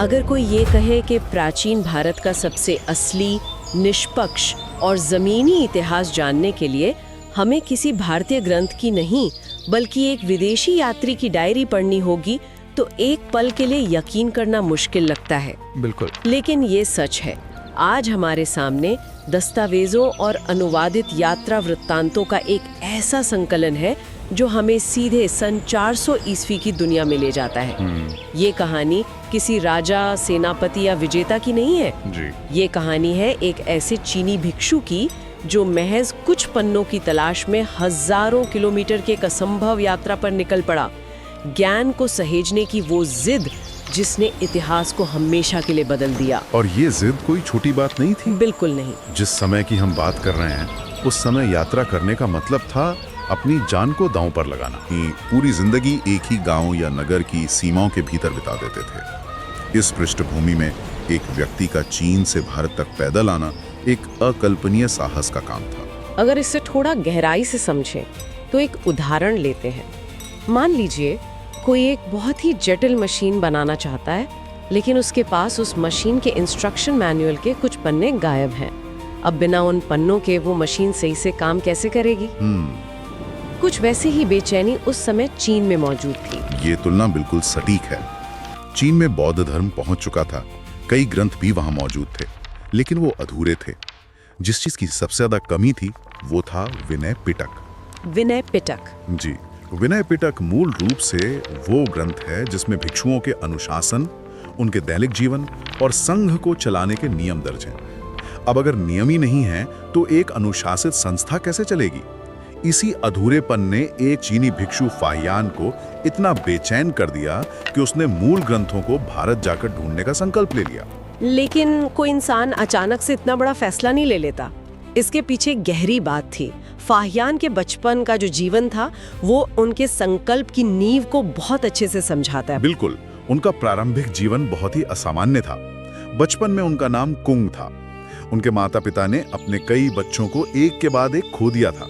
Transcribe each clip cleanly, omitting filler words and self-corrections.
अगर कोई ये कहे कि प्राचीन भारत का सबसे असली, निष्पक्ष और ज़मीनी इतिहास जानने के लिए हमें किसी भारतीय ग्रंथ की नहीं बल्कि एक विदेशी यात्री की डायरी पढ़नी होगी, तो एक पल के लिए यकीन करना मुश्किल लगता है। बिल्कुल। लेकिन ये सच है। आज हमारे सामने दस्तावेजों और अनुवादित यात्रा वृत्तांतों का एक ऐसा संकलन है जो हमें सीधे सन 400 ईस्वी की दुनिया में ले जाता है। ये कहानी किसी राजा, सेनापति या विजेता की नहीं है जी। ये कहानी है एक ऐसे चीनी भिक्षु की जो महज कुछ पन्नों की तलाश में हजारों किलोमीटर के एक असंभव यात्रा पर निकल पड़ा। ज्ञान को सहेजने की वो जिद जिसने इतिहास को हमेशा के लिए बदल दिया। और ये जिद कोई छोटी बात नहीं थी। बिल्कुल नहीं। जिस समय की हम बात कर रहे हैं उस समय यात्रा करने का मतलब था अपनी जान को दांव पर लगाना। पूरी जिंदगी एक ही गांव या नगर की सीमाओं के भीतर बिता देते थे। इस पृष्ठभूमि में एक व्यक्ति का चीन से भारत तक पैदल आना एक अकल्पनीय साहस का काम था। अगर इसे थोड़ा गहराई से समझें तो एक उदाहरण लेते हैं। मान लीजिए कोई एक बहुत ही जटिल मशीन बनाना चाहता है, लेकिन उसके पास उस मशीन के इंस्ट्रक्शन मैनुअल के कुछ पन्ने गायब हैं। अब बिना उन पन्नों के वो मशीन सही से काम कैसे करेगी? कुछ वैसी ही बेचैनी उस समय चीन में मौजूद थी। ये तुलना बिल्कुल सटीक है। चीन में बौद्ध धर्म पहुंच चुका था, कई ग्रंथ भी वहां मौजूद थे, लेकिन वो अधूरे थे। जिस चीज की सबसे ज्यादा कमी थी वो था विनय पिटक। विनय पिटक जी। विनय पिटक मूल रूप से वो ग्रंथ है जिसमें भिक्षुओं के अनुशासन, उनके दैनिक जीवन और संघ को चलाने के नियम दर्ज हैं। अब अगर नियम ही नहीं है तो एक अनुशासित संस्था कैसे चलेगी? इसी अधूरेपन ने एक चीनी भिक्षु फाहियान को इतना बेचैन कर दिया कि उसने मूल ग्रंथों को भारत जाकर ढूंढने का संकल्प ले लिया। लेकिन कोई इंसान अचानक से इतना बड़ा फैसला नहीं ले लेता। इसके पीछे गहरी बात थी। फाहियान के बचपन का जो जीवन था वो उनके संकल्प की नींव को बहुत अच्छे से समझाता है। बिल्कुल। उनका प्रारंभिक जीवन बहुत ही असामान्य था। बचपन में उनका नाम कुंग था। उनके माता पिता ने अपने कई बच्चों को एक के बाद एक खो दिया था।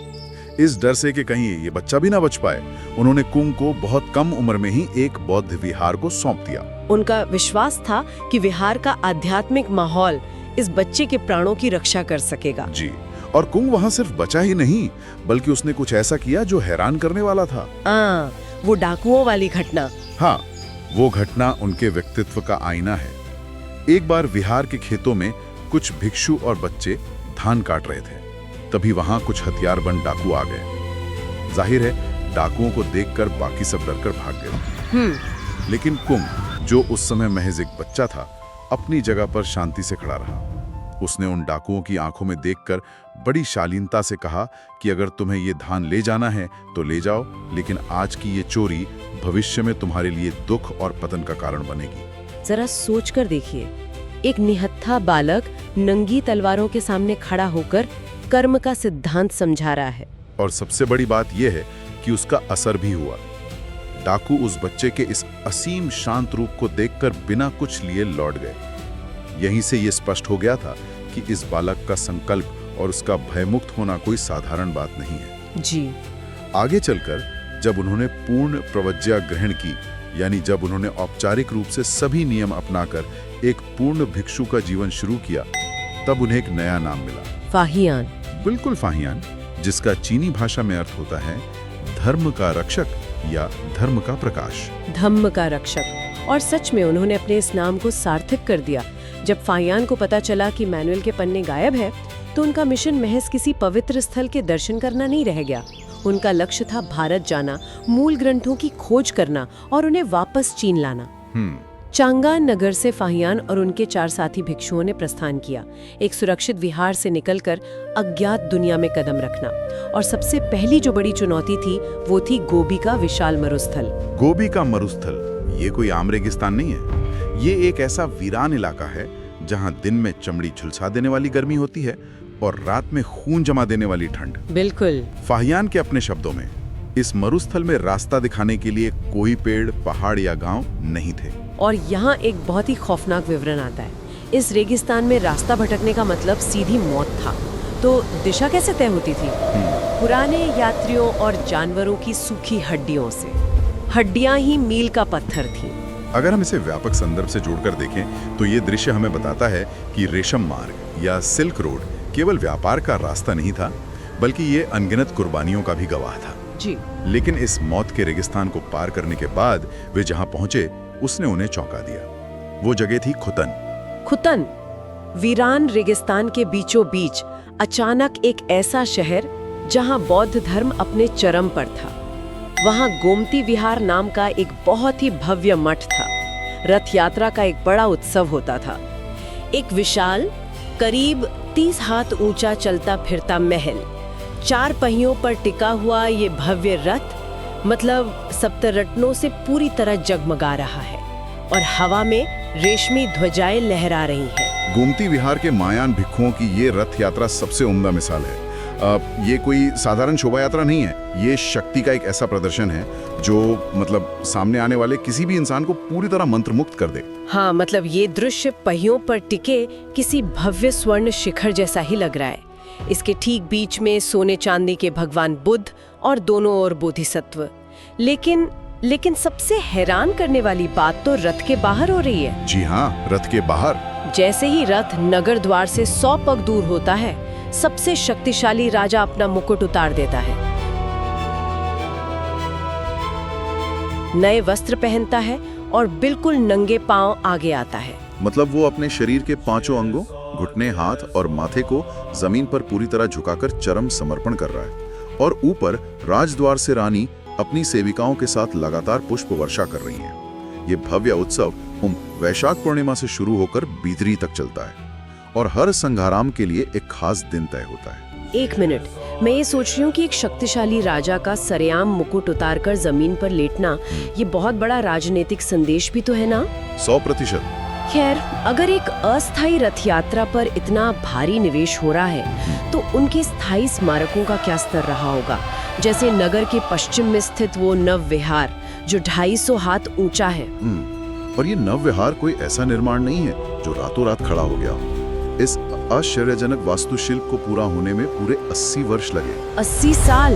इस डर से कि कहीं ये बच्चा भी ना बच पाए, उन्होंने कुंग को बहुत कम उम्र में ही एक बौद्ध विहार को सौंप दिया। उनका विश्वास था कि विहार का आध्यात्मिक माहौल इस बच्चे के प्राणों की रक्षा कर सकेगा। जी। और कुंग वहां सिर्फ बचा ही नहीं बल्कि उसने कुछ ऐसा किया जो हैरान करने वाला था। वो डाकुओं वाली घटना। हाँ, वो घटना उनके व्यक्तित्व का आईना है। एक बार विहार के खेतों में कुछ भिक्षु और बच्चे धान काट रहे थे। तभी वहां कुछ हथियारबंद डाकू आ गए। जाहिर है डाकुओं को देखकर बाकी सब डरकर भाग गए। लेकिन कुंग, जो उस समय महज एक बच्चा था, अपनी जगह पर शांति से खड़ा रहा। उसने उन डाकुओं की आंखों में देखकर बड़ी शालीनता से कहा कि अगर तुम्हें ये धान ले जाना है तो ले जाओ, लेकिन आज की ये चोरी भविष्य में तुम्हारे लिए दुख और पतन का कारण बनेगी। जरा सोच कर देखिए, एक निहत्था बालक नंगी तलवारों के सामने खड़ा होकर कर्म का सिद्धांत समझा रहा है। और सबसे बड़ी बात यह है कि उसका असर भी हुआ। डाकू उस बच्चे के इस असीम शांत रूप को देखकर बिना कुछ लिए लौट गए। यहीं से ये स्पष्ट हो गया था कि इस बालक का संकल्प और उसका भयमुक्त होना कोई साधारण बात नहीं है। जी। आगे चलकर जब उन्होंने पूर्ण प्रवज्ञा ग्रहण की, यानी जब उन्होंने औपचारिक रूप से सभी नियम अपनाकर एक पूर्ण भिक्षु का जीवन शुरू किया, तब उन्हें एक नया नाम मिला, फाहियान। बिल्कुल फाहियान, जिसका चीनी भाषा में अर्थ होता है धर्म का रक्षक या धर्म का प्रकाश। धम्म का रक्षक। और सच में उन्होंने अपने इस नाम को सार्थक कर दिया। जब फाहियान को पता चला कि मैनुअल के पन्ने गायब है, तो उनका मिशन महज किसी पवित्र स्थल के दर्शन करना नहीं रह गया। उनका लक्ष्य था भारत जाना, मूल ग्रंथों की खोज करना और उन्हें वापस चीन लाना। चांगान नगर से फाहियान और उनके 4 साथी भिक्षुओं ने प्रस्थान किया, एक सुरक्षित विहार से निकलकर अज्ञात दुनिया में कदम रखना। और सबसे पहली जो बड़ी चुनौती थी वो थी गोबी का विशाल मरुस्थल। गोबी का मरुस्थल ये कोई आम रेगिस्तान नहीं है। ये एक ऐसा वीरान इलाका है जहां दिन में चमड़ी झुलसा देने वाली गर्मी होती है और रात में खून जमा देने वाली ठंड। बिल्कुल। फाहियान के अपने शब्दों में, इस मरुस्थल में रास्ता दिखाने के लिए कोई पेड़, पहाड़ या गांव नहीं थे। और यहाँ एक बहुत ही खौफनाक विवरण आता है। इस रेगिस्तान में रास्ता भटकने का मतलब सीधी मौत था। तो दिशा कैसे तय होती थी? पुराने यात्रियों और जानवरों की सूखी हड्डियों से। हड्डियां ही मील का पत्थर थीं। अगर हम इसे व्यापक संदर्भ से जोड़कर देखें तो ये दृश्य हमें बताता है कि रेशम मार्ग या सिल्क रोड केवल व्यापार का रास्ता नहीं था, बल्कि ये अनगिनत कुर्बानियों का भी गवाह था जी। लेकिन इस मौत के रेगिस्तान को पार करने के बाद वे जहां पहुंचे उसने उन्हें चौंका दिया। वो जगह थी खुतन। खुतन, वीरान रेगिस्तान के बीचों बीच अचानक एक ऐसा शहर जहां बौद्ध धर्म अपने चरम पर था। वहां गोमती विहार नाम का एक बहुत ही भव्य मठ था। रथ यात्रा का एक बड़ा उत्सव होता था। एक विशाल, करीब 30 हाथ ऊंचा चलता फिरता महल, 4 पहियों पर टिका हुआ ये भव्य रथ मतलब सप्तरत्नों से पूरी तरह जगमगा रहा है और हवा में रेशमी ध्वजाएं लहरा रही हैं। गोमती विहार के मायान भिक्षुओं की ये रथ यात्रा सबसे उम्दा मिसाल है। ये कोई साधारण शोभा यात्रा नहीं है, ये शक्ति का एक ऐसा प्रदर्शन है जो मतलब सामने आने वाले किसी भी इंसान को पूरी तरह मंत्रमुग्ध कर दे। हाँ, मतलब ये दृश्य पहियों पर टिके किसी भव्य स्वर्ण शिखर जैसा ही लग रहा है। इसके ठीक बीच में सोने चांदी के भगवान बुद्ध और दोनों ओर बोधिसत्व। लेकिन सबसे हैरान करने वाली बात तो रथ के बाहर हो रही है। जी हाँ, रथ के बाहर। जैसे ही रथ नगर द्वार से 100 पग दूर होता है, सबसे शक्तिशाली राजा अपना मुकुट उतार देता है, नए वस्त्र पहनता है और बिल्कुल नंगे पांव आगे आता है। मतलब वो अपने शरीर के 5 अंगों, घुटने, हाथ और माथे को जमीन पर पूरी तरह झुकाकर चरम समर्पण कर रहा है और ऊपर राजद्वार से रानी अपनी सेविकाओं के साथ लगातार पुष्प वर्षा कर रही हैं। ये भव्य उत्सव वैशाख पूर्णिमा से शुरू होकर बीतरी तक चलता है और हर संघाराम के लिए एक खास दिन तय होता है। 1 मिनट, मैं ये सोच रही हूँ कि एक शक्तिशाली राजा का सरेआम मुकुट उतारकर जमीन पर लेटना, ये बहुत बड़ा राजनीतिक संदेश भी तो है ना? 100%। खैर, अगर एक अस्थायी रथ यात्रा पर इतना भारी निवेश हो रहा है तो उनके स्थायी स्मारकों का क्या स्तर रहा होगा? जैसे नगर के पश्चिम में स्थित वो नव विहार जो 250 हाथ ऊंचा है। और ये नव विहार कोई ऐसा निर्माण नहीं है जो रातों रात खड़ा हो गया। इस आश्चर्यजनक वास्तुशिल्प को पूरा होने में पूरे 80 वर्ष लगे। 80 साल?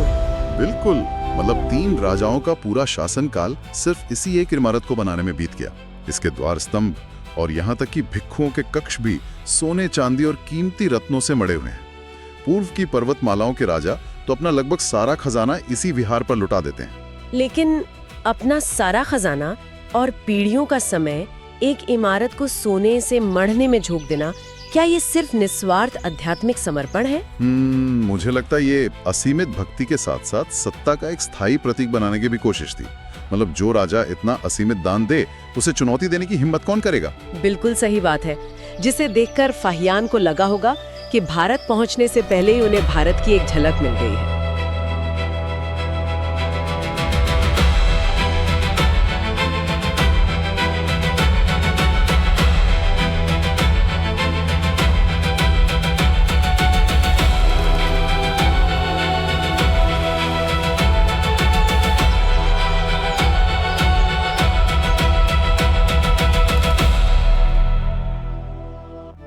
बिल्कुल, मतलब 3 राजाओं का पूरा शासनकाल सिर्फ इसी एक इमारत को बनाने में बीत गया। इसके द्वार स्तंभ और यहाँ तक कि भिक्षुओं के कक्ष भी सोने, चांदी और कीमती रत्नों से मढ़े हुए हैं। पूर्व की पर्वतमालाओं के राजा तो अपना लगभग सारा खजाना इसी विहार पर लुटा देते हैं। लेकिन अपना सारा खजाना और पीढ़ियों का समय एक इमारत को सोने से मढ़ने में झोंक देना, क्या ये सिर्फ निस्वार्थ आध्यात्मिक समर्पण है? मुझे लगता है ये असीमित भक्ति के साथ साथ सत्ता का एक स्थायी प्रतीक बनाने की भी कोशिश थी। मतलब जो राजा इतना असीमित दान दे, उसे चुनौती देने की हिम्मत कौन करेगा? बिल्कुल सही बात है, जिसे देखकर फाहियान को लगा होगा कि भारत पहुंचने से पहले ही उन्हें भारत की एक झलक मिल गई है।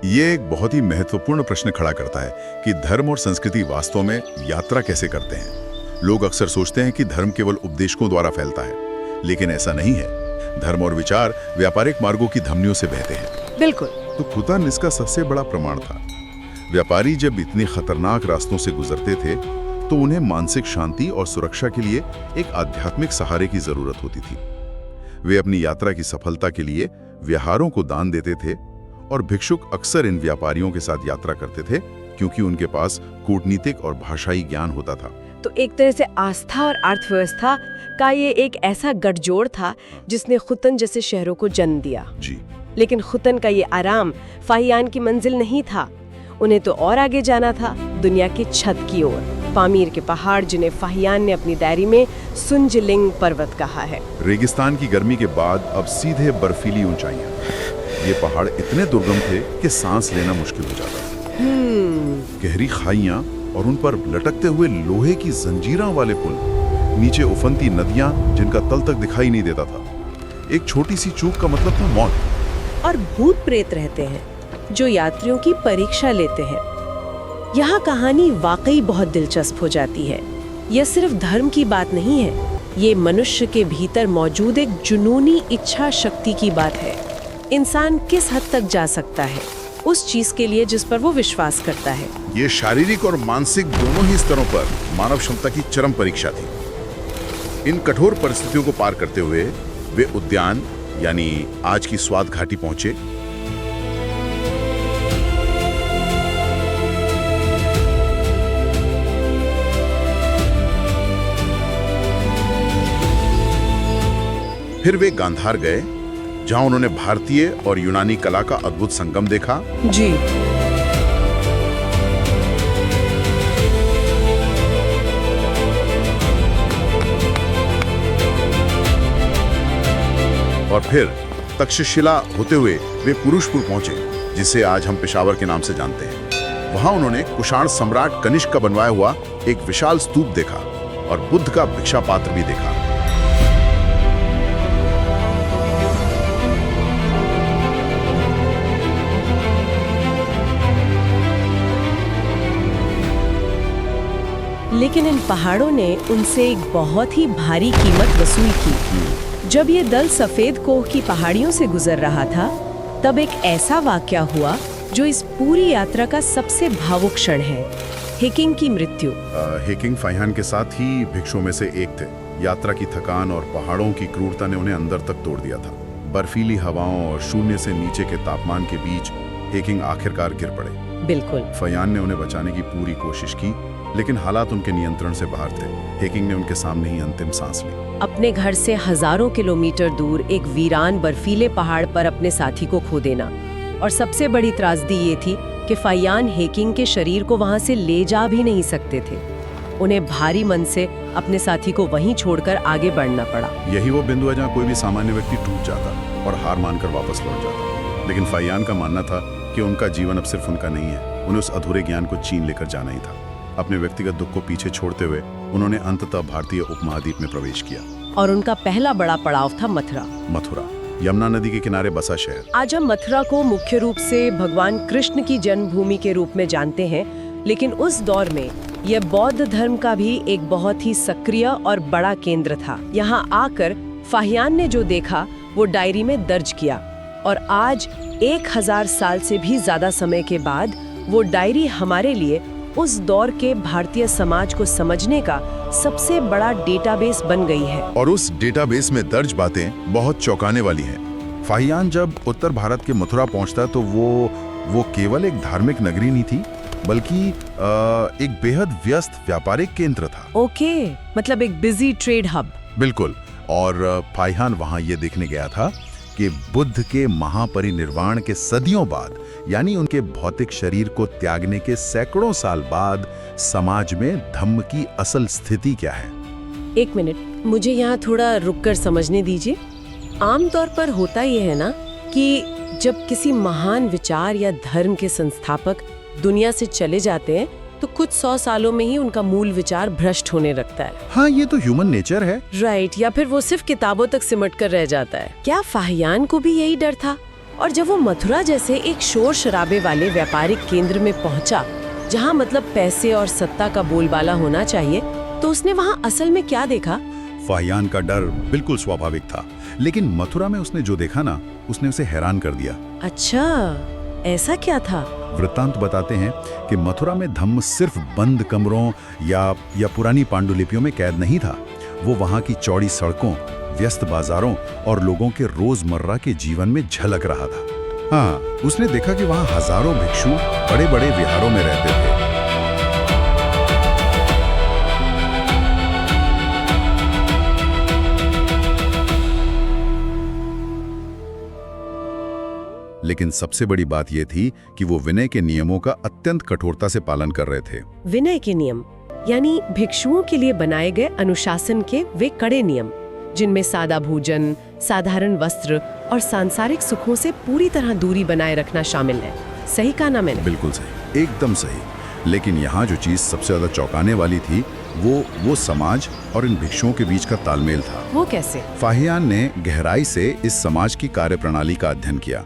ये एक बहुत ही महत्वपूर्ण प्रश्न खड़ा करता है कि धर्म और संस्कृति वास्तव में यात्रा कैसे करते हैं। लोग अक्सर सोचते हैं कि धर्म केवल उपदेशकों द्वारा फैलता है, लेकिन ऐसा नहीं है। धर्म और विचार व्यापारिक मार्गों की धमनियों से बहते हैं। बिल्कुल। तो खुतन इसका सबसे बड़ा प्रमाण था। व्यापारी जब इतने खतरनाक रास्तों से गुजरते थे तो उन्हें मानसिक शांति और सुरक्षा के लिए एक आध्यात्मिक सहारे की जरूरत होती थी। वे अपनी यात्रा की सफलता के लिए विहारों को दान देते थे और भिक्षुक अक्सर इन व्यापारियों के साथ यात्रा करते थे क्योंकि उनके पास कूटनीतिक और भाषाई ज्ञान होता था। तो एक तरह से आस्था और अर्थव्यवस्था का ये एक ऐसा गठजोड़ था जिसने खुतन जैसे शहरों को जन्म दिया। जी। लेकिन खुतन का ये आराम फाहियान की मंजिल नहीं था। उन्हें तो और आगे जाना था, दुनिया की छत की ओर, पामीर के पहाड़ जिन्हें फाहियान ने अपनी डायरी में सुंजलिंग पर्वत कहा है। रेगिस्तान की गर्मी के बाद अब सीधे बर्फीली ऊंचाइयां। ये पहाड़ इतने दुर्गम थे कि सांस लेना मुश्किल हो जाता। गहरी खाइयां और उन पर लटकते हुए लोहे की जंजीरों वाले पुल, नीचे उफनती नदियां जिनका तल तक दिखाई नहीं देता था। एक छोटी सी चूक का मतलब था मौत। और भूत प्रेत रहते हैं जो यात्रियों की परीक्षा लेते हैं। यहाँ कहानी वाकई बहुत दिलचस्प हो जाती है। यह सिर्फ धर्म की बात नहीं है, ये मनुष्य के भीतर मौजूद एक जुनूनी इच्छा शक्ति की बात है। इंसान किस हद तक जा सकता है उस चीज के लिए जिस पर वो विश्वास करता है। ये शारीरिक और मानसिक दोनों ही स्तरों पर मानव क्षमता की चरम परीक्षा थी। इन कठोर परिस्थितियों को पार करते हुए वे उद्यान यानी आज की स्वाद घाटी पहुंचे। फिर वे गांधार गए, जहां उन्होंने भारतीय और यूनानी कला का अद्भुत संगम देखा। जी। और फिर तक्षशिला होते हुए वे पुरुषपुर पहुंचे, जिसे आज हम पेशावर के नाम से जानते हैं। वहां उन्होंने कुषाण सम्राट कनिष्क का बनवाया हुआ एक विशाल स्तूप देखा और बुद्ध का भिक्षा पात्र भी देखा। लेकिन इन पहाड़ों ने उनसे एक बहुत ही भारी कीमत वसूल की। जब ये दल सफेद कोह की पहाड़ियों से गुजर रहा था, तब एक ऐसा वाकया हुआ जो इस पूरी यात्रा का सबसे भावुक क्षण है, हेकिंग की मृत्यु। हेकिंग फाहियान के साथ ही भिक्षुओं में से एक थे। यात्रा की थकान और पहाड़ों की क्रूरता ने उन्हें अंदर तक तोड़ दिया था। बर्फीली हवाओं और शून्य से नीचे के तापमान के बीच हेकिंग आखिरकार गिर पड़े। बिल्कुल। फाहियान ने उन्हें बचाने की पूरी कोशिश की, लेकिन हालात उनके नियंत्रण से बाहर थे। हेकिंग ने उनके सामने ही अंतिम सांस ली। अपने घर से हजारों किलोमीटर दूर एक वीरान बर्फीले पहाड़ पर अपने साथी को खो देना, और सबसे बड़ी त्रासदी ये थी कि फाहियान हेकिंग के शरीर को वहां से ले जा भी नहीं सकते थे। उन्हें भारी मन से अपने साथी को वहीं छोड़कर आगे बढ़ना पड़ा। यही वो बिंदु है जहाँ कोई भी सामान्य व्यक्ति टूट जाता और हार मानकर वापस लौट जाता। लेकिन फाहियान का मानना था कि उनका जीवन अब सिर्फ उनका नहीं है, उन्हें उस अधूरे ज्ञान को चीन लेकर जाना ही था। अपने व्यक्तिगत दुख को पीछे छोड़ते हुए उन्होंने अंततः भारतीय उपमहाद्वीप में प्रवेश किया। और उनका पहला बड़ा पड़ाव था मथुरा। मथुरा, यमुना नदी के किनारे बसा शहर। आज हम मथुरा को मुख्य रूप से भगवान कृष्ण की जन्मभूमि के रूप में जानते हैं, लेकिन उस दौर में यह बौद्ध धर्म का भी एक बहुत ही सक्रिय और बड़ा केंद्र था। यहाँ आकर फाहियान ने जो देखा वो डायरी में दर्ज किया, और आज 1000 साल से भी ज्यादा समय के बाद वो डायरी हमारे लिए उस दौर के भारतीय समाज को समझने का सबसे बड़ा डेटाबेस बन गई है। और उस डेटाबेस में दर्ज बातें बहुत चौंकाने वाली हैं। फाहियान जब उत्तर भारत के मथुरा पहुंचता तो वो केवल एक धार्मिक नगरी नहीं थी, बल्कि एक बेहद व्यस्त व्यापारिक केंद्र था। ओके, मतलब एक बिजी ट्रेड हब। बिल्कुल। और फाहियान वहां ये देखने गया था कि बुद्ध के महापरिनिर्वाण के सदियों बाद, यानी उनके भौतिक शरीर को त्यागने के सैकड़ों साल बाद, समाज में धम्म की असल स्थिति क्या है। एक मिनट, मुझे यहाँ थोड़ा रुककर समझने दीजिए। आमतौर पर होता यह है ना कि जब किसी महान विचार या धर्म के संस्थापक दुनिया से चले जाते हैं तो कुछ 100 सालों में ही उनका मूल विचार भ्रष्ट होने लगता है। हाँ, ये तो ह्यूमन नेचर है। राइट, या फिर वो सिर्फ किताबों तक सिमट कर रह जाता है। क्या फाहियान को भी यही डर था? और जब वो मथुरा जैसे एक शोर शराबे वाले व्यापारिक केंद्र में पहुंचा, जहां मतलब पैसे और सत्ता का बोलबाला होना चाहिए, तो उसने वहां असल में क्या देखा? फाहियान का डर बिल्कुल स्वाभाविक था, लेकिन मथुरा में उसने जो देखा ना, उसने उसे हैरान कर दिया। अच्छा, ऐसा क्या था? वृत्तांत बताते हैं कि मथुरा में धम्म सिर्फ बंद कमरों या पुरानी पांडुलिपियों में कैद नहीं था। वो वहाँ की चौड़ी सड़कों, व्यस्त बाजारों और लोगों के रोजमर्रा के जीवन में झलक रहा था। हाँ, उसने देखा कि वहाँ हजारों भिक्षु बड़े बड़े विहारों में रहते थे। लेकिन सबसे बड़ी बात यह थी कि वो विनय के नियमों का अत्यंत कठोरता से पालन कर रहे थे। विनय के नियम यानी भिक्षुओं के लिए बनाए गए अनुशासन के वे कड़े नियम, जिनमें सादा भोजन, साधारण वस्त्र और सांसारिक सुखों से पूरी तरह दूरी बनाए रखना शामिल है। सही कहा ना मैंने? बिल्कुल सही, एकदम सही। लेकिन यहाँ जो चीज सबसे ज्यादा चौंकाने वाली थी वो समाज और इन भिक्षुओं के बीच का तालमेल था। वो कैसे? फाहियान ने गहराई से इस समाज की कार्यप्रणाली का अध्ययन किया।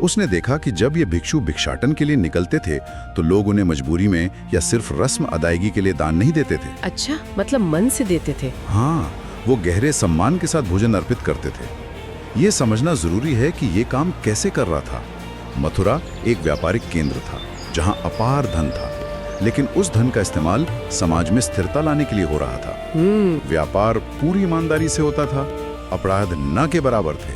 उसने देखा कि जब ये भिक्षु भिक्षाटन के लिए निकलते थे तो लोग उन्हें मजबूरी में या सिर्फ रस्म अदायगी के लिए दान नहीं देते थे। अच्छा, मतलब मन से देते थे? हाँ, वो गहरे सम्मान के साथ भोजन अर्पित करते थे। ये समझना जरूरी है कि ये काम कैसे कर रहा था। मथुरा एक व्यापारिक केंद्र था जहां अपार धन था, लेकिन उस धन का इस्तेमाल समाज में स्थिरता लाने के लिए हो रहा था। व्यापार पूरी ईमानदारी से होता था, अपराध न के बराबर थे,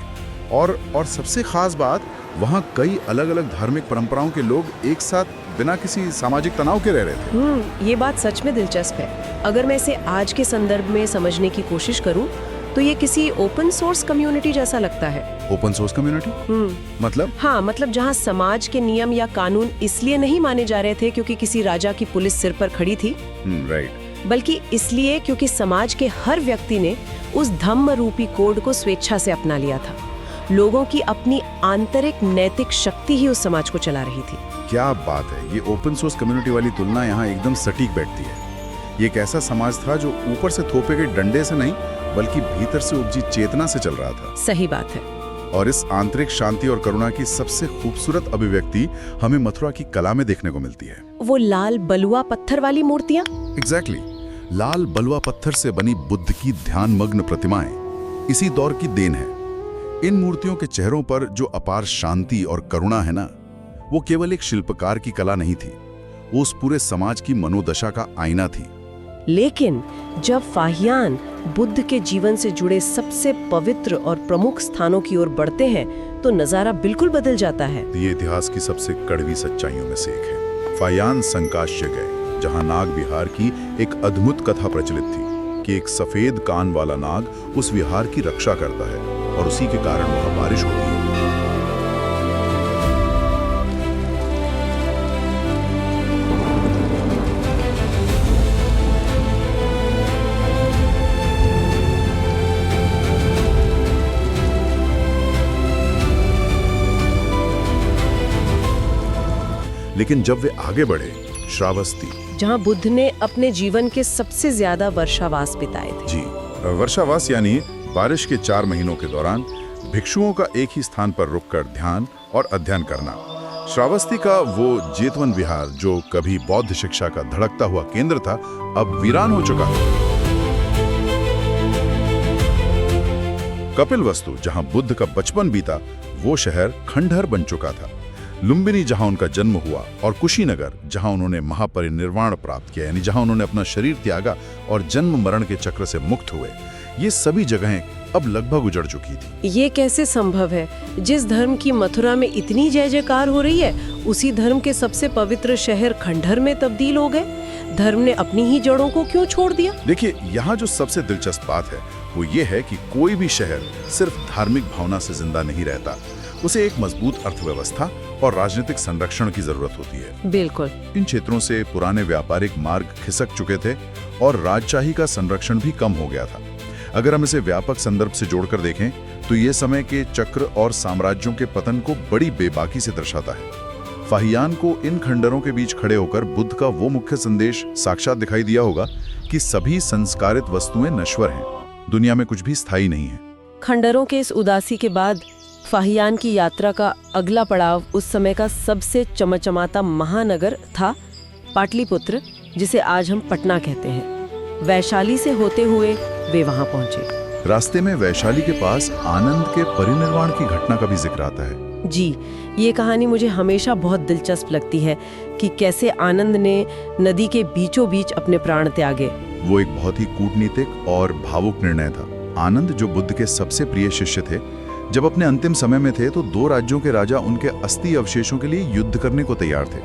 और सबसे खास बात, वहां कई अलग अलग धार्मिक परंपराओं के लोग एक साथ बिना किसी सामाजिक तनाव के रह रहे थे। ये बात सच में दिलचस्प है। अगर मैं इसे आज के संदर्भ में समझने की कोशिश करूं, तो ये किसी ओपन सोर्स कम्युनिटी जैसा लगता है। Open source community? मतलब? हाँ, मतलब जहाँ समाज के नियम या कानून इसलिए नहीं माने जा रहे थे क्योंकि किसी राजा की पुलिस सिर पर खड़ी थी, राइट, बल्कि इसलिए क्योंकि समाज के हर व्यक्ति ने उस धम्म रूपी कोड को स्वेच्छा से अपना लिया था। लोगों की अपनी आंतरिक नैतिक शक्ति ही उस समाज को चला रही थी। क्या बात है! ये ओपन सोर्स कम्युनिटी वाली तुलना यहाँ एकदम सटीक बैठती है। ये एक ऐसा समाज था जो ऊपर से थोपे गए डंडे से नहीं, बल्कि भीतर से उपजी चेतना से चल रहा था। सही बात है। और इस आंतरिक शांति और करुणा की सबसे खूबसूरत अभिव्यक्ति हमें मथुरा की कला में देखने को मिलती है। वो लाल बलुआ पत्थर वाली मूर्तियां? एग्जैक्टली, लाल बलुआ पत्थर से बनी बुद्ध की ध्यानमग्न प्रतिमाएं इसी दौर की देन है। इन मूर्तियों के चेहरों पर जो अपार शांति और करुणा है ना, वो केवल एक शिल्पकार की कला नहीं थी, वो उस पूरे समाज की मनोदशा का आईना थी। लेकिन जब फाहियान बुद्ध के जीवन से जुड़े सबसे पवित्र और प्रमुख स्थानों की ओर बढ़ते हैं, तो नजारा बिल्कुल बदल जाता है। ये इतिहास की सबसे कड़वी सच्चाइयों में से एक है। फाहियान संकाश्य गए, जहां नाग विहार की एक अद्भुत कथा प्रचलित थी कि एक सफेद कान वाला नाग उस विहार की रक्षा करता है और उसी के कारण वहां बारिश होती है। लेकिन जब वे आगे बढ़े, श्रावस्ती, जहां बुद्ध ने अपने जीवन के सबसे ज्यादा वर्षावास बिताए थे। जी, वर्षावास यानी बारिश के 4 महीनों के दौरान भिक्षुओं का एक ही स्थान पर रुककर ध्यान और अध्ययन करना। श्रावस्ती का वो जेतवन विहार जो कभी बौद्ध शिक्षा का धड़कता हुआ केंद्र था, अब वीरान हो चुका है। कपिलवस्तु, जहां बुद्ध का बचपन बीता, वो शहर खंडहर बन चुका था। लुम्बिनी, जहां उनका जन्म हुआ, और कुशीनगर, जहां उन्होंने महापरिनिर्वाण प्राप्त किया, यानी जहां उन्होंने अपना शरीर त्यागा और जन्म मरण के चक्र से मुक्त हुए, ये सभी जगहें अब लगभग उजड़ चुकी थी। ये कैसे संभव है? जिस धर्म की मथुरा में इतनी जय जयकार हो रही है, उसी धर्म के सबसे पवित्र शहर खंडहर में तब्दील हो गए। धर्म ने अपनी ही जड़ों को क्यों छोड़ दिया? देखिए, यहाँ जो सबसे दिलचस्प बात है वो ये है कि कोई भी शहर सिर्फ धार्मिक भावना से जिंदा नहीं रहता। उसे एक मजबूत अर्थव्यवस्था और राजनीतिक संरक्षण की जरूरत होती है। बिल्कुल। इन क्षेत्रों से पुराने व्यापारिक मार्ग खिसक चुके थे और राजशाही का संरक्षण भी कम हो गया था। अगर हम इसे व्यापक संदर्भ से जोड़कर देखें, तो ये समय के चक्र और साम्राज्यों के पतन को बड़ी बेबाकी से दर्शाता है। फाहियान को इन खंडरों के बीच खड़े होकर बुद्ध का वो मुख्य संदेश साक्षात दिखाई दिया होगा कि सभी संस्कारित वस्तुएं नश्वर हैं, दुनिया में कुछ भी स्थायी नहीं है। खंडरों के इस उदासी के बाद फाहियान की यात्रा का अगला पड़ाव उस समय का सबसे चमचमाता महानगर था पाटलिपुत्र, जिसे आज हम पटना कहते हैं। वैशाली से होते हुए वे वहां पहुंचे। रास्ते में वैशाली के पास आनंद के परिनिर्वाण की घटना का भी जिक्र आता है। जी, ये कहानी मुझे हमेशा बहुत दिलचस्प लगती है कि कैसे आनंद ने नदी के बीचों बीच अपने प्राण त्यागे। वो एक बहुत ही कूटनीतिक और भावुक निर्णय था। आनंद, जो बुद्ध के सबसे प्रिय शिष्य थे, जब अपने अंतिम समय में थे तो 2 राज्यों के राजा उनके अस्थि अवशेषों के लिए युद्ध करने को तैयार थे।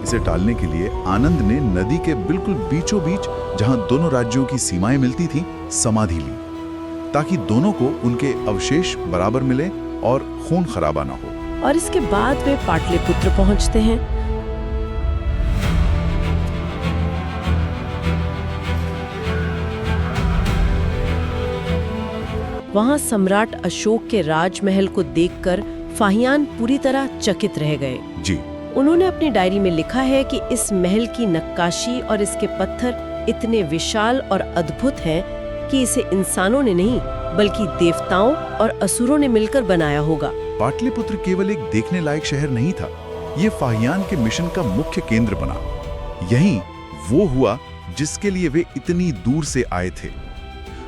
इसे टालने के लिए आनंद ने नदी के बिल्कुल बीचों बीच, जहां दोनों राज्यों की सीमाएं मिलती थी, समाधि ली, ताकि दोनों को उनके अवशेष बराबर मिले और खून खराबा ना हो। और इसके बाद वे पाटलिपुत्र पहुंचते हैं। वहां सम्राट अशोक के राजमहल को देखकर फाहियान पूरी तरह चकित रह गए। जी। उन्होंने अपनी डायरी में लिखा है कि इस महल की नक्काशी और इसके पत्थर इतने विशाल और अद्भुत हैं कि इसे इंसानों ने नहीं, बल्कि देवताओं और असुरों ने मिलकर बनाया होगा। पाटलिपुत्र केवल एक देखने लायक शहर नहीं था, ये फाहियान के मिशन का मुख्य केंद्र बना। यहीं वो हुआ जिसके लिए वे इतनी दूर से आए थे।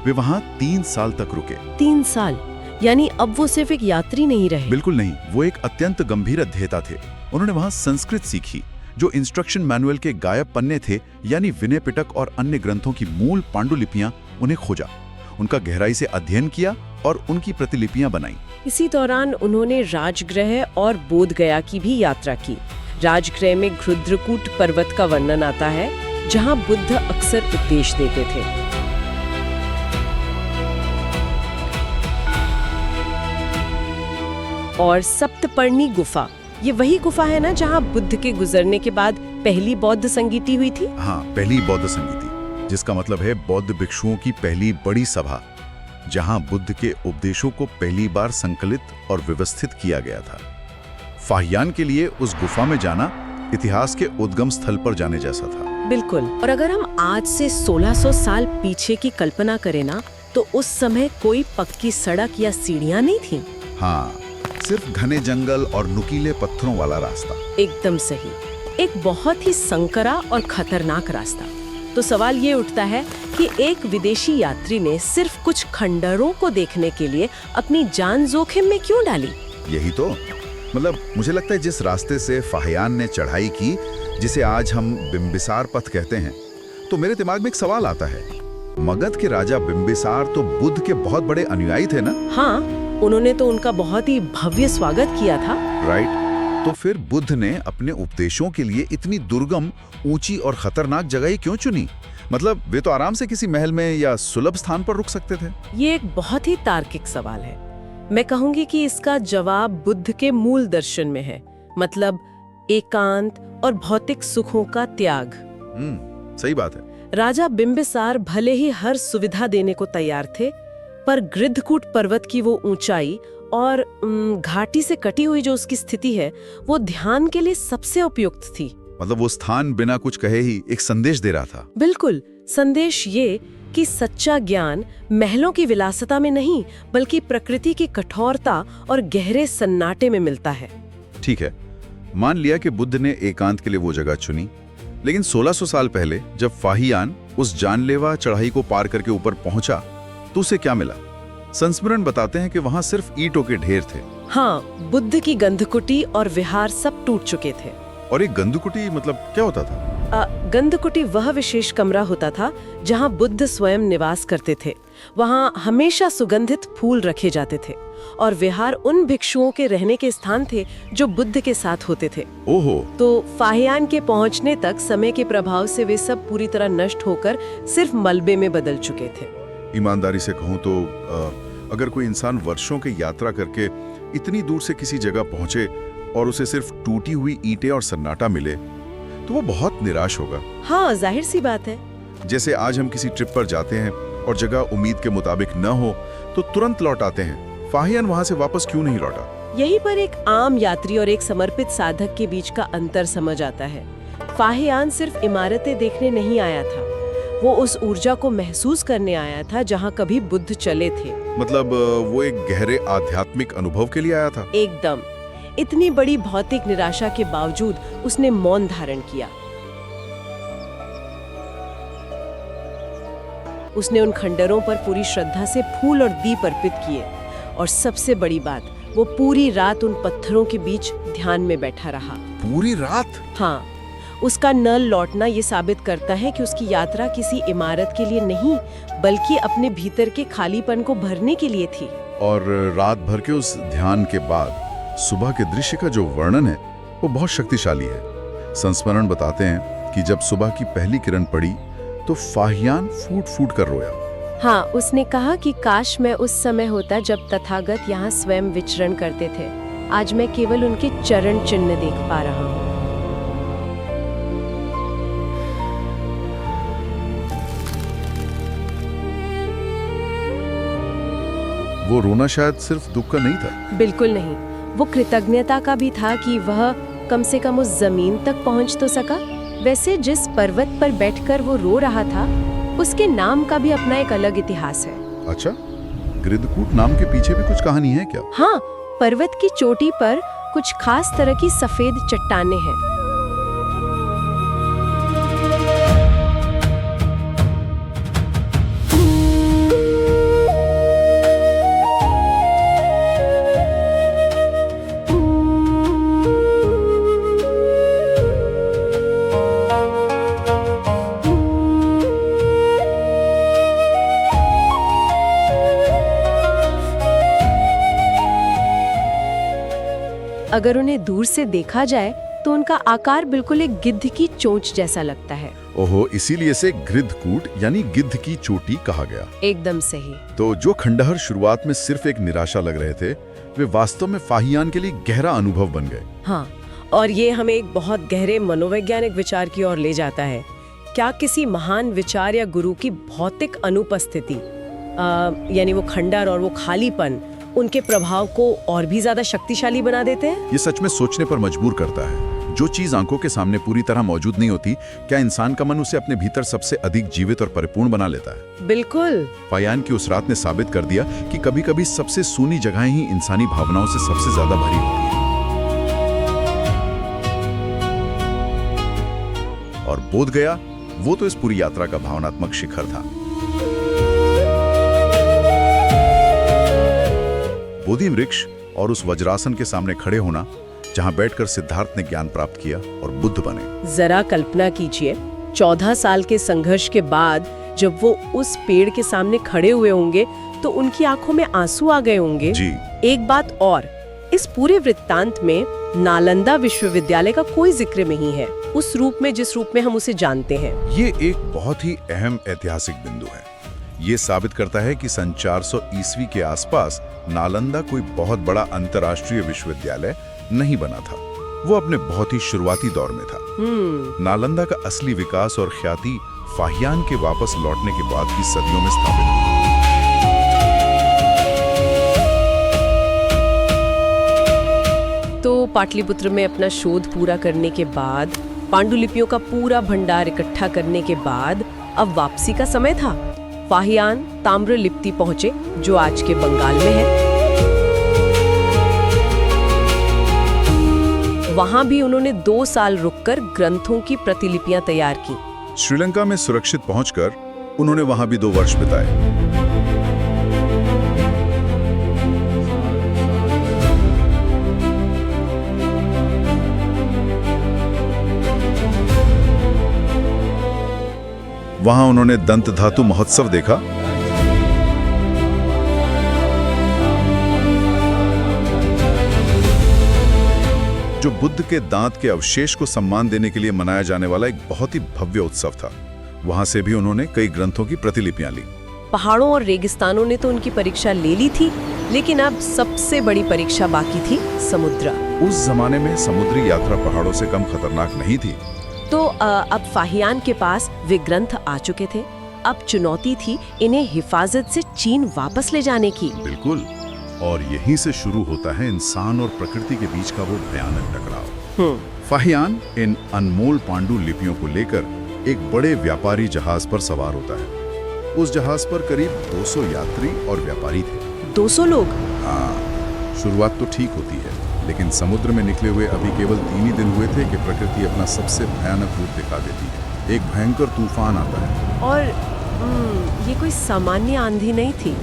वे वहां 3 साल तक रुके। 3 साल, यानी अब वो सिर्फ एक यात्री नहीं रहे। बिल्कुल नहीं, वो एक अत्यंत गंभीर अध्येता थे। उन्होंने वहां संस्कृत सीखी, जो इंस्ट्रक्शन मैनुअल के गायब पन्ने थे, यानी विनय पिटक और अन्य ग्रंथों की मूल पांडुलिपियां, उन्हें खोजा, उनका गहराई से अध्ययन किया और उनकी प्रतिलिपियां बनाई। इसी दौरान उन्होंने राजगृह और बोधगया की भी यात्रा की। राजगृह में घृद्रकूट पर्वत का वर्णन आता है, जहां बुद्ध अक्सर उपदेश देते थे। और सप्तपर्णी गुफा, ये वही गुफा है ना जहां बुद्ध के गुजरने के बाद पहली बौद्ध संगीति हुई थी? हाँ, पहली बौद्ध संगीति, जिसका मतलब है बौद्ध भिक्षुओं की पहली बड़ी सभा, जहां बुद्ध के उपदेशों को पहली बार संकलित और व्यवस्थित किया गया था। फाहियान के लिए उस गुफा में जाना इतिहास के उद्गम स्थल पर जाने जैसा था। बिल्कुल। और अगर हम आज से 1600 साल पीछे की कल्पना करें ना, तो उस समय कोई पक्की सड़क या सीढ़ियां नहीं थी। हाँ, सिर्फ घने जंगल और नुकीले पत्थरों वाला रास्ता। एकदम सही, एक बहुत ही संकरा और खतरनाक रास्ता। तो सवाल ये उठता है कि एक विदेशी यात्री ने सिर्फ कुछ खंडहरों को देखने के लिए अपनी जान जोखिम में क्यों डाली? यही तो, मतलब मुझे लगता है जिस रास्ते से फाहियान ने चढ़ाई की, जिसे आज हम बिम्बिसार पथ कहते हैं, तो मेरे दिमाग में एक सवाल आता है, मगध के राजा बिम्बिसार तो बुद्ध के बहुत बड़े अनुयायी थे ना? हाँ, उन्होंने तो उनका बहुत ही भव्य स्वागत किया था। राइट। तो फिर बुद्ध ने अपने उपदेशों के लिए इतनी दुर्गम, ऊंची और खतरनाक जगह ही क्यों चुनी? मतलब वे तो आराम से किसी महल में या सुलभ स्थान पर रुक सकते थे। ये एक बहुत ही तार्किक सवाल है। मैं कहूंगी कि इसका जवाब बुद्ध के मूल दर्शन में है, मतलब एकांत और भौतिक सुखों का त्याग। सही बात है। राजा बिम्बिसार भले ही हर सुविधा देने को तैयार थे, पर गृद्धकूट पर्वत की वो ऊंचाई और घाटी से कटी हुई जो उसकी स्थिति है, वो ध्यान के लिए सबसे उपयुक्त थी। मतलब वो स्थान बिना कुछ कहे ही एक संदेश दे रहा था। बिल्कुल, संदेश ये कि सच्चा ज्ञान महलों की विलासिता में नहीं, बल्कि प्रकृति की कठोरता और गहरे सन्नाटे में मिलता है। ठीक है, मान लिया कि बुद्ध ने एकांत के लिए वो जगह चुनी, लेकिन 1600 साल पहले जब फाहियान उस जानलेवा चढ़ाई को पार करके ऊपर पहुंचा, तो उसे क्या मिला? संस्मरण बताते हैं कि वहां सिर्फ ईंटों के ढेर थे। हाँ, बुद्ध की गंधकुटी और विहार सब टूट चुके थे। और एक गंधकुटी मतलब क्या होता था? गंधकुटी वह विशेष कमरा होता था जहां बुद्ध स्वयं निवास करते थे। वहां हमेशा सुगंधित फूल रखे जाते थे, और विहार उन भिक्षुओं के रहने के स्थान थे जो बुद्ध के साथ होते थे। ओहो। तो फाहियान के पहुंचने तक समय के प्रभाव से वे सब पूरी तरह नष्ट होकर सिर्फ मलबे में बदल चुके थे। ईमानदारी से कहूँ तो अगर कोई इंसान वर्षों की यात्रा करके इतनी दूर से किसी जगह पहुंचे और उसे सिर्फ टूटी हुई ईंटें और सन्नाटा मिले, तो वो बहुत निराश होगा। हाँ, जाहिर सी बात है। जैसे आज हम किसी ट्रिप पर जाते हैं और जगह उम्मीद के मुताबिक न हो तो तुरंत लौट आते हैं। फाहियान वहां से वापस क्यों नहीं लौटा? यहीं पर एक आम यात्री और एक समर्पित साधक के बीच का अंतर समझ आता है। फाहियान सिर्फ इमारतें देखने नहीं आया था, वो उस ऊर्जा को महसूस करने आया था जहां कभी बुद्ध चले थे। मतलब वो एक गहरे आध्यात्मिक अनुभव के लिए आया था। एकदम। इतनी बड़ी भौतिक निराशा के बावजूद उसने मौन धारण किया। उसने उन खंडरों पर पूरी श्रद्धा से फूल और दीप अर्पित किए, और सबसे बड़ी बात, वो पूरी रात उन पत्थरों के बीच ध्यान में बैठा रहा। पूरी रात? हाँ, उसका न लौटना ये साबित करता है कि उसकी यात्रा किसी इमारत के लिए नहीं, बल्कि अपने भीतर के खालीपन को भरने के लिए थी। और रात भर के उस ध्यान के बाद सुबह के दृश्य का जो वर्णन है वो बहुत शक्तिशाली है। संस्मरण बताते हैं कि जब सुबह की पहली किरण पड़ी तो फाहियान फूट फूट कर रोया। हाँ, उसने कहा कि काश मैं उस समय होता जब तथागत यहाँ स्वयं विचरण करते थे। आज मैं केवल उनके चरण चिन्ह देख पा रहा हूँ। वो रोना शायद सिर्फ दुख का नहीं था। बिल्कुल नहीं, वो कृतज्ञता का भी था कि वह कम से कम उस जमीन तक पहुंच तो सका। वैसे जिस पर्वत पर बैठकर वो रो रहा था, उसके नाम का भी अपना एक अलग इतिहास है। अच्छा, गृद्धकूट नाम के पीछे भी कुछ कहानी है क्या? हाँ, पर्वत की चोटी पर कुछ खास तरह की सफेद चट्टानें हैं। अगर उन्हें दूर से देखा जाए तो उनका आकार बिल्कुल एक गिद्ध की चोंच जैसा लगता है। ओहो, इसीलिए इसे घृतकूट यानी गिद्ध की चोटी कहा गया। एकदम सही। तो जो खंडहर शुरुआत में सिर्फ एक निराशा लग रहे थे, वे वास्तव में फाहियान के लिए गहरा अनुभव बन गए। हाँ, और ये हमें एक बहुत गहरे मनोवैज्ञानिक विचार की ओर ले जाता है। क्या किसी महान विचार या गुरु की भौतिक अनुपस्थिति, यानी वो खंडहर और वो खालीपन, उनके प्रभाव को और भी ज्यादा शक्तिशाली बना देते हैं? ये सच में सोचने पर मजबूर करता है। जो चीज आंखों के सामने पूरी तरह मौजूद नहीं होती, क्या इंसान का मन उसे अपने भीतर सबसे अधिक जीवित और परिपूर्ण बना लेता है? बिल्कुल। फाहियान की उस रात ने साबित कर दिया कि कभी-कभी सबसे सूनी जगहें ही इंसानी भावनाओं से सबसे ज्यादा भरी होती हैं। और बोध गया, वो तो इस पूरी यात्रा का भावनात्मक शिखर था। बोधि वृक्ष और उस वज्रासन के सामने खड़े होना, जहां बैठकर सिद्धार्थ ने ज्ञान प्राप्त किया और बुद्ध बने। जरा कल्पना कीजिए, 14 साल के संघर्ष के बाद जब वो उस पेड़ के सामने खड़े हुए होंगे तो उनकी आंखों में आंसू आ गए होंगे। जी। एक बात और, इस पूरे वृत्तांत में नालंदा विश्वविद्यालय का कोई जिक्र नहीं है, उस रूप में जिस रूप में हम उसे जानते हैं। ये एक बहुत ही अहम ऐतिहासिक बिंदु है। ये साबित करता है कि सन 400 ईस्वी के आसपास नालंदा कोई बहुत बड़ा अंतर्राष्ट्रीय विश्वविद्यालय नहीं बना था। वो अपने बहुत ही शुरुआती दौर में था। नालंदा का असली विकास और ख्याति फाहियान के वापस लौटने के बाद की सदियों में स्थापित हुई। तो पाटलिपुत्र में अपना शोध पूरा करने के बाद, पांडुलिपियों का पूरा भंडार इकट्ठा करने के बाद अब वापसी का समय था। फाहियान ताम्रलिप्ति पहुंचे, जो आज के बंगाल में है। वहां भी उन्होंने 2 साल रुककर ग्रंथों की प्रतिलिपियां तैयार की। श्रीलंका में सुरक्षित पहुंचकर उन्होंने वहां भी 2 वर्ष बिताए। वहां उन्होंने दंत धातु महोत्सव देखा, जो बुद्ध के दांत के अवशेष को सम्मान देने के लिए मनाया जाने वाला एक बहुत ही भव्य उत्सव था। वहां से भी उन्होंने कई ग्रंथों की प्रतिलिपियां ली। पहाड़ों और रेगिस्तानों ने तो उनकी परीक्षा ले ली थी, लेकिन अब सबसे बड़ी परीक्षा बाकी थी, समुद्र। उस जमाने में समुद्री यात्रा पहाड़ों से कम खतरनाक नहीं थी। तो अब फाहियान के पास वे ग्रंथ आ चुके थे। अब चुनौती थी इन्हें हिफाजत से चीन वापस ले जाने की। बिल्कुल, और यहीं से शुरू होता है इंसान और प्रकृति के बीच का वो भयानक टकराव। फाहियान इन अनमोल पांडुलिपियों को लेकर एक बड़े व्यापारी जहाज पर सवार होता है। उस जहाज पर करीब 200 यात्री और व्यापारी थे। 200 लोग? हाँ, शुरुआत तो ठीक होती है, लेकिन समुद्र में निकले हुए अभी केवल 3 ही दिन हुए थे कि प्रकृति अपना सबसे भयानक रूप दिखा देती है। एक भयंकर तूफान आता है। और ये कोई सामान्य आंधी नहीं थी।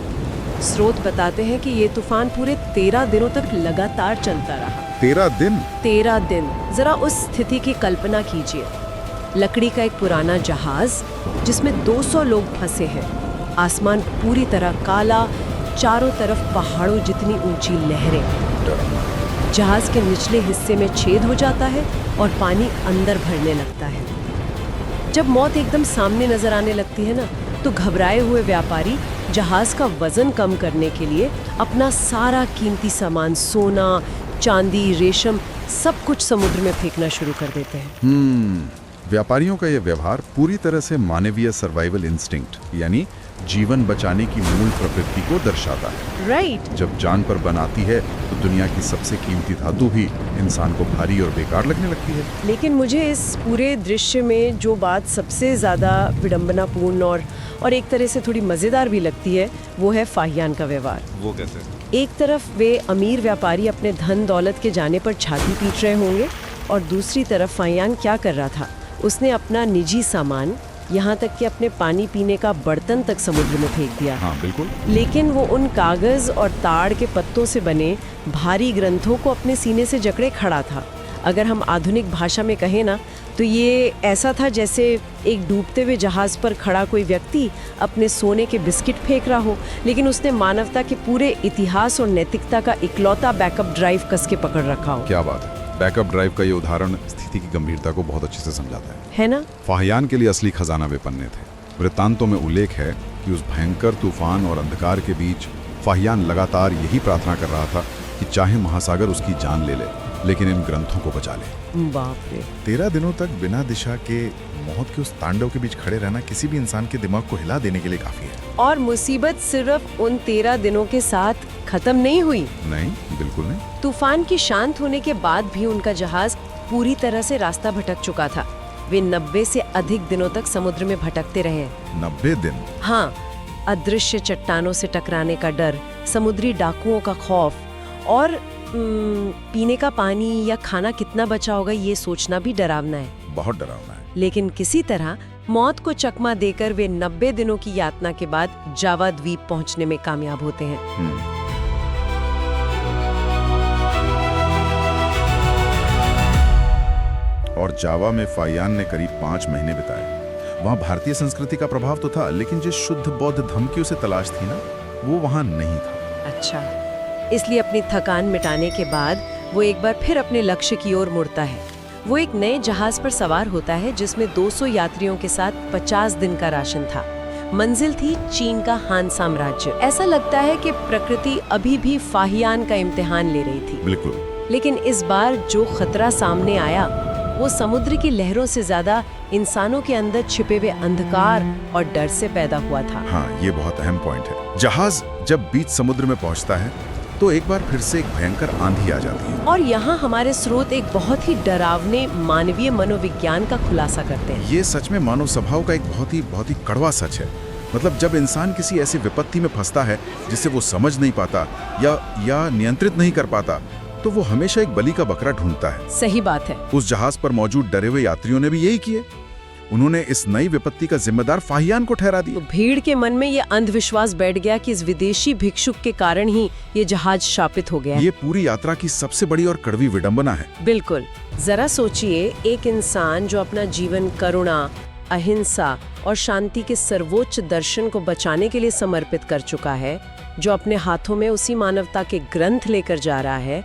स्रोत बताते हैं कि ये तूफान पूरे 13 दिनों तक लगातार चलता रहा। 13 दिन? 13 दिन। जरा उस स्थिति की कल्पना कीजिए। लकड़ी का एक पुराना जहाज जिसमें 200 लोग फंसे हैं। आसमान पूरी तरह काला, चारों तरफ पहाड़ों जितनी ऊंची लहरें। जहाज के निचले हिस्से में छेद हो जाता है और पानी अंदर भरने लगता है। जब मौत एकदम सामने नजर आने लगती है ना, तो घबराए हुए व्यापारी जहाज का वजन कम करने के लिए अपना सारा कीमती सामान, सोना, चांदी, रेशम, सब कुछ समुद्र में फेंकना शुरू कर देते हैं। व्यापारियों का यह व्यवहार पूरी तरह से मानवीय सर्वाइवल इंस्टिंक्ट यानी जीवन बचाने की मूल प्रवृत्ति को दर्शाता है। राइट। जब जान पर बन आती है तो दुनिया की सबसे कीमती धातु भी इंसान को भारी और बेकार लगने लगती है। लेकिन मुझे इस पूरे दृश्य में जो बात सबसे ज़्यादा विडंबनापूर्ण और एक तरह से थोड़ी मज़ेदार भी लगती है, वो है फाहियान का व्यवहार। वो कैसे? एक तरफ वे अमीर व्यापारी अपने धन दौलत के जाने पर छाती पीट रहे होंगे, और दूसरी तरफ फाहियान क्या कर रहा था? उसने अपना निजी सामान, यहाँ तक कि अपने पानी पीने का बर्तन तक समुद्र में फेंक दिया। हाँ, बिल्कुल। लेकिन वो उन कागज और ताड़ के पत्तों से बने भारी ग्रंथों को अपने सीने से जकड़े खड़ा था। अगर हम आधुनिक भाषा में कहें ना, तो ये ऐसा था जैसे एक डूबते हुए जहाज पर खड़ा कोई व्यक्ति अपने सोने के बिस्किट फेंक रहा हो, लेकिन उसने मानवता के पूरे इतिहास और नैतिकता का इकलौता बैकअप ड्राइव कस के पकड़ रखा हो। क्या बात है। बैकअप ड्राइव का ये उदाहरण स्थिति की गंभीरता को बहुत अच्छे से समझाता है ना? फाहियान के लिए असली खजाना वे पन्ने थे। वृत्तांतों में उल्लेख है कि उस भयंकर तूफान और अंधकार के बीच फाहियान लगातार यही प्रार्थना कर रहा था कि चाहे महासागर उसकी जान ले ले, लेकिन इन ग्रंथों को बचा ले। बाप रे। 13 दिनों तक बिना दिशा के मौत के उस तांडव के बीच खड़े रहना किसी भी इंसान के दिमाग को हिला देने के लिए काफी है। और मुसीबत सिर्फ उन 13 दिनों के साथ खत्म नहीं हुई। नहीं, बिल्कुल नहीं। तूफान की शांत होने के बाद भी उनका जहाज पूरी तरह से रास्ता भटक चुका था। वे 90 से अधिक दिनों तक समुद्र में भटकते रहे। 90 दिन? हाँ, अदृश्य चट्टानों से टकराने का डर, समुद्री डाकुओं का खौफ और पीने का पानी या खाना कितना बचा होगा ये सोचना भी डरावना है। बहुत डरावना है। लेकिन किसी तरह मौत को चकमा देकर वे 90 दिनों की यातना के बाद जावा द्वीप पहुंचने में कामयाब होते हैं। और जावा में फाहियान ने करीब 5 महीने बिताए। वहाँ भारतीय संस्कृति का प्रभाव तो था, लेकिन जिस शुद्ध बौद्ध धर्म की उसे तलाश थी ना, वो वहाँ नहीं था। अच्छा, इसलिए अपनी थकान मिटाने के बाद वो एक बार फिर अपने लक्ष्य की ओर मुड़ता है। वो एक नए जहाज पर सवार होता है जिसमें 200 यात्रियों के साथ 50 दिन का राशन था। मंजिल थी चीन का हान साम्राज्य। ऐसा लगता है कि प्रकृति अभी भी फाहियान का इम्तिहान ले रही थी। बिल्कुल। लेकिन इस बार जो खतरा सामने आया वो समुद्र की लहरों से ज्यादा इंसानों के अंदर छिपे हुए अंधकार और डर से पैदा हुआ था। हाँ, ये बहुत अहम पॉइंट है। जहाज जब बीच समुद्र में पहुंचता है तो एक बार फिर से एक भयंकर आंधी आ जाती है। और यहाँ हमारे स्रोत एक बहुत ही डरावने मानवीय मनोविज्ञान का खुलासा करते हैं। ये सच में मानव स्वभाव का एक बहुत ही कड़वा सच है। मतलब जब इंसान किसी ऐसी विपत्ति में फंसता है जिसे वो समझ नहीं पाता या नियंत्रित नहीं कर पाता, तो वो हमेशा एक बलि का बकरा ढूंढता है। सही बात है। उस जहाज पर मौजूद डरे हुए यात्रियों ने भी यही किए। उन्होंने इस नई विपत्ति का जिम्मेदार फाहियान को ठहरा दिया। तो भीड़ के मन में ये अंधविश्वास बैठ गया कि इस विदेशी भिक्षुक के कारण ही ये जहाज शापित हो गया। ये पूरी यात्रा की सबसे बड़ी और कड़वी विडंबना है। बिल्कुल। जरा सोचिए, एक इंसान जो अपना जीवन करुणा, अहिंसा और शांति के सर्वोच्च दर्शन को बचाने के लिए समर्पित कर चुका है, जो अपने हाथों में उसी मानवता के ग्रंथ लेकर जा रहा है,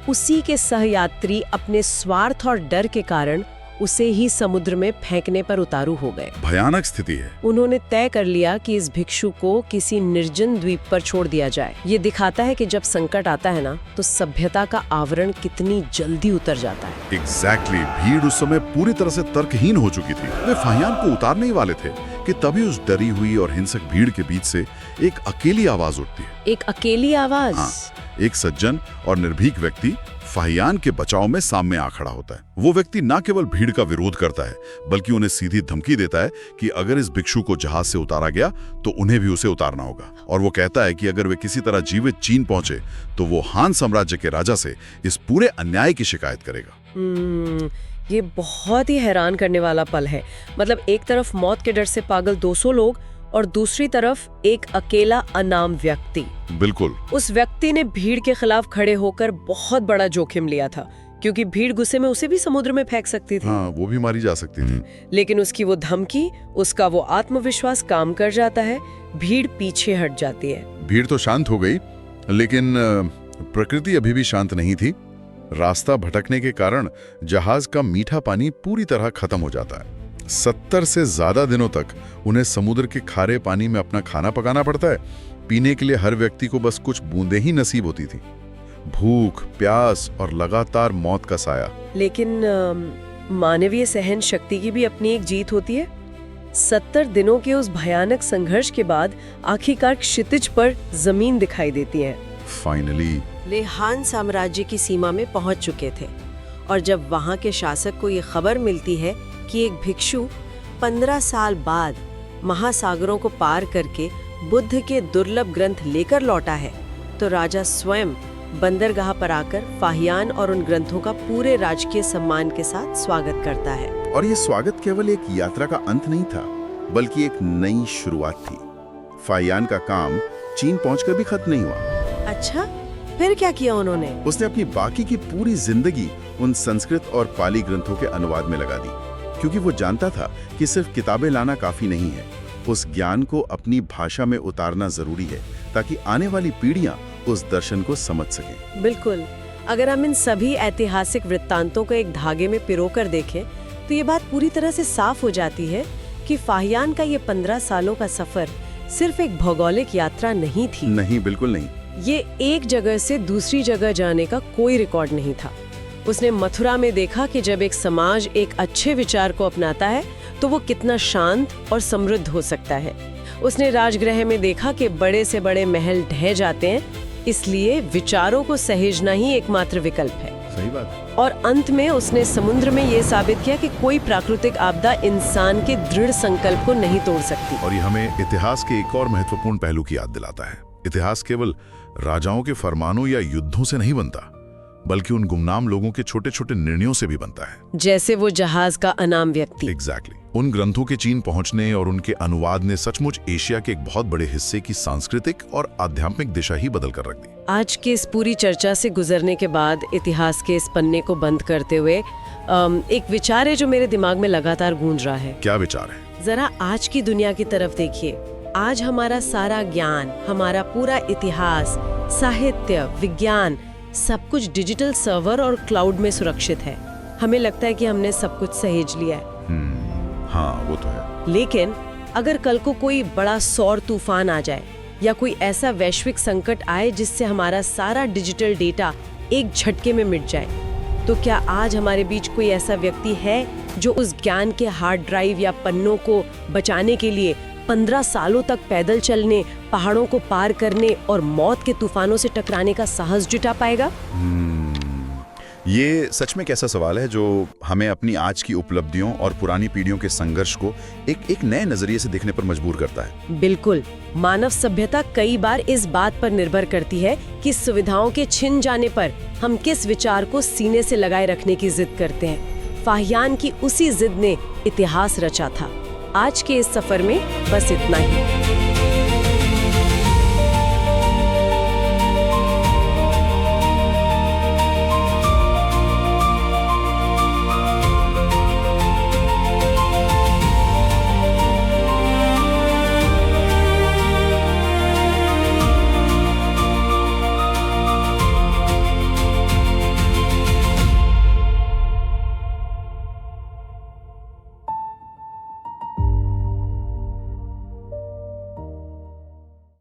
उसी के सहयात्री अपने स्वार्थ और डर के कारण उसे ही समुद्र में फेंकने पर उतारू हो गए। भयानक स्थिति है। उन्होंने तय कर लिया कि इस भिक्षु को किसी निर्जन द्वीप पर छोड़ दिया जाए। ये दिखाता है कि जब संकट आता है ना, तो सभ्यता का आवरण कितनी जल्दी उतर जाता है। एग्जैक्टली। भीड़ उस समय पूरी तरह से तर्कहीन हो चुकी थी। वे फाहियान को उतारने ही वाले थे कि तभी उस डरी हुई और हिंसक भीड़ के बीच से एक अकेली आवाज उठती है। एक अकेली आवाज? हाँ, एक सज्जन और निर्भीक व्यक्ति फाहियान के बचाव में सामने आ खड़ा होता है। वो व्यक्ति न केवल भीड़ का विरोध करता है, बल्कि उन्हें सीधी धमकी देता है कि अगर इस भिक्षु को जहाज से उतारा गया तो उन्हें भी उसे उतारना होगा। और वो कहता है कि अगर वे किसी तरह जीवित चीन पहुंचे तो वो हान साम्राज्य के राजा से इस पूरे अन्याय की शिकायत करेगा। ये बहुत ही हैरान करने वाला पल है। मतलब एक तरफ मौत के डर से पागल 200 लोग और दूसरी तरफ एक अकेला अनाम व्यक्ति। बिल्कुल। उस व्यक्ति ने भीड़ के खिलाफ खड़े होकर बहुत बड़ा जोखिम लिया था, क्योंकि भीड़ गुस्से में उसे भी समुद्र में फेंक सकती थी। हाँ, वो भी मारी जा सकती थी। लेकिन उसकी वो धमकी, उसका वो आत्मविश्वास काम कर जाता है। भीड़ पीछे हट जाती है। भीड़ तो शांत हो गई, लेकिन प्रकृति अभी भी शांत नहीं थी। रास्ता भटकने के कारण जहाज का मीठा पानी पूरी तरह खत्म हो जाता है। 70 से ज्यादा दिनों तक उन्हें समुद्र के खारे पानी में अपना खाना पकाना पड़ता है। पीने के लिए हर व्यक्ति को बस कुछ बूंदें ही नसीब होती थी। भूख, प्यास और लगातार मौत का साया। लेकिन मानवीय सहन शक्ति की भी अपनी एक जीत होती है। 70 दिनों के उस भयानक संघर्ष के बाद आखिरकार क्षितिज पर जमीन दिखाई देती है। फाइनली वे हान साम्राज्य की सीमा में पहुंच चुके थे। और जब वहां के शासक को ये खबर मिलती है कि एक भिक्षु 15 साल बाद महासागरों को पार करके बुद्ध के दुर्लभ ग्रंथ लेकर लौटा है, तो राजा स्वयं बंदरगाह पर आकर फाहियान और उन ग्रंथों का पूरे राजकीय सम्मान के साथ स्वागत करता है। और ये स्वागत केवल एक यात्रा का अंत नहीं था, बल्कि एक नई शुरुआत थी। फाहियान का काम चीन पहुंचकर भी खत्म नहीं हुआ। अच्छा, फिर क्या किया उन्होंने? उसने अपनी बाकी की पूरी जिंदगी उन संस्कृत और पाली ग्रंथों के अनुवाद में लगा दी। क्योंकि वो जानता था कि सिर्फ किताबें लाना काफी नहीं है, उस ज्ञान को अपनी भाषा में उतारना जरूरी है ताकि आने वाली पीढ़ियां उस दर्शन को समझ सकें। बिल्कुल। अगर हम इन सभी ऐतिहासिक वृत्तांतों को एक धागे में पिरोकर देखें तो ये बात पूरी तरह से साफ हो जाती है कि फाहियान का ये 15 सालों का सफर सिर्फ एक भौगोलिक यात्रा नहीं थी। नहीं, बिल्कुल नहीं। ये एक जगह से दूसरी जगह जाने का कोई रिकॉर्ड नहीं था। उसने मथुरा में देखा कि जब एक समाज एक अच्छे विचार को अपनाता है तो वो कितना शांत और समृद्ध हो सकता है। उसने राजगृह में देखा कि बड़े से बड़े महल ढह जाते हैं, इसलिए विचारों को सहेजना ही एकमात्र विकल्प है। सही बात। और अंत में उसने समुद्र में ये साबित किया कि कोई प्राकृतिक आपदा इंसान के दृढ़ संकल्प को नहीं तोड़ सकती। और ये हमें इतिहास के एक और महत्वपूर्ण पहलू की याद दिलाता है। इतिहास केवल राजाओं के फरमानों या युद्धों से नहीं बनता, बल्कि उन गुमनाम लोगों के छोटे छोटे निर्णयों से भी बनता है। जैसे वो जहाज का अनाम व्यक्ति। एग्जैक्टली। उन ग्रंथों के चीन पहुंचने और उनके अनुवाद ने सचमुच एशिया के एक बहुत बड़े हिस्से की सांस्कृतिक और आध्यात्मिक दिशा ही बदल कर रख दी। आज के इस पूरी चर्चा से गुजरने के बाद इतिहास के इस पन्ने को बंद करते हुए एक विचार है जो मेरे दिमाग में लगातार गूंज रहा है। क्या विचार है? जरा आज की दुनिया की तरफ देखिए। आज हमारा सारा ज्ञान, हमारा पूरा इतिहास, साहित्य, विज्ञान, सब कुछ डिजिटल सर्वर और क्लाउड में सुरक्षित है। हमें लगता है कि हमने सब कुछ सहेज लिया है। हाँ, वो तो है। लेकिन अगर कल को कोई बड़ा सौर तूफान आ जाए या कोई ऐसा वैश्विक संकट आए जिससे हमारा सारा डिजिटल डेटा एक झटके में मिट जाए, तो क्या आज हमारे बीच कोई ऐसा व्यक्ति है जो उस ज्ञान के हार्ड ड्राइव या पन्नों को बचाने के लिए 15 सालों तक पैदल चलने, पहाड़ों को पार करने और मौत के तूफानों से टकराने का साहस जुटा पाएगा? ये सच में कैसा सवाल है जो हमें अपनी आज की उपलब्धियों और पुरानी पीढ़ियों के संघर्ष को एक नए नजरिए से देखने पर मजबूर करता है। बिल्कुल। मानव सभ्यता कई बार इस बात पर निर्भर करती है कि सुविधाओं के छिन जाने पर हम किस विचार को सीने से लगाए रखने की जिद करते हैं। फाहियान की उसी जिद ने इतिहास रचा था। आज के इस सफर में बस इतना ही।